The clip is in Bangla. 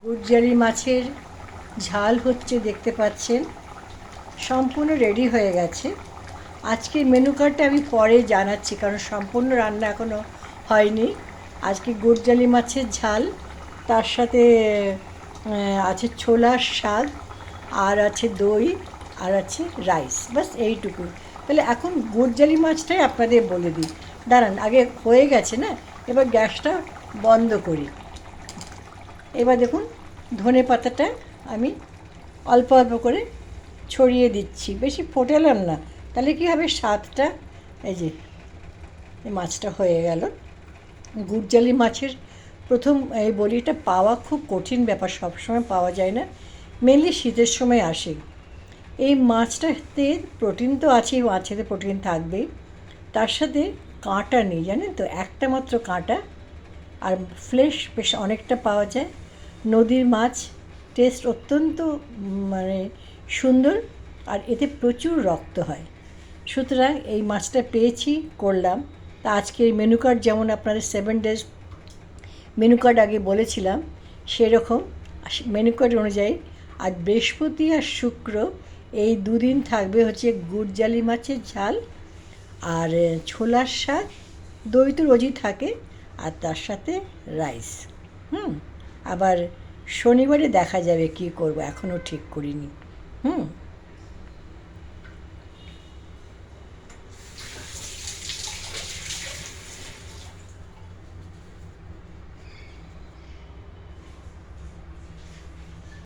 গুড়জালি মাছের ঝাল হচ্ছে, দেখতে পাচ্ছেন সম্পূর্ণ রেডি হয়ে গেছে। আজকের মেনু কার্ডটা আমি পরে জানাচ্ছি, কারণ সম্পূর্ণ রান্না এখনও হয়নি। আজকে গুড়জালি মাছের ঝাল, তার সাথে আছে ছোলার শাক, আর আছে দই, আর আছে রাইস, বাস এইটুকু। তাহলে এখন গুড়জালি মাছটাই আপনাদের বলে দিই। দাঁড়ান, আগে হয়ে গেছে না, এবার গ্যাসটা বন্ধ করি। এবার দেখুন, ধনে পাতাটা আমি অল্প অল্প করে ছড়িয়ে দিচ্ছি, বেশি ফোটালাম না, তাহলে কী হবে, স্বাদটা, এই যে এই মাছটা হয়ে গেল। গুড়জালি মাছের প্রথম এই বড়িটা পাওয়া খুব কঠিন ব্যাপার, সবসময় পাওয়া যায় না, মেনলি শীতের সময় আসে। এই মাছটাতে প্রোটিন তো আছেই, মাছেতে প্রোটিন থাকবেই, তার সাথে কাঁটা নেই, জানেন তো, একটা মাত্র কাঁটা, আর ফ্লেশ বেশ অনেকটা পাওয়া যায়। নদীর মাছ, টেস্ট অত্যন্ত মানে সুন্দর, আর এতে প্রচুর রক্ত হয়। সুতরাং এই মাছটা পেয়েছি, করলাম। তা আজকে এই মেনু কার্ড যেমন আপনাদের 7 ডেজ মেনু কার্ড আগে বলেছিলাম, সেরকম মেনু কার্ড অনুযায়ী আজ বৃহস্পতি আর শুক্র এই দুদিন থাকবে হচ্ছে গুড়জালি মাছের ঝাল আর ছোলার শাক, দই তো রোজই থাকে, আর তার সাথে রাইস। আবার শনিবারে দেখা যাবে কি করব, এখনও ঠিক করিনি।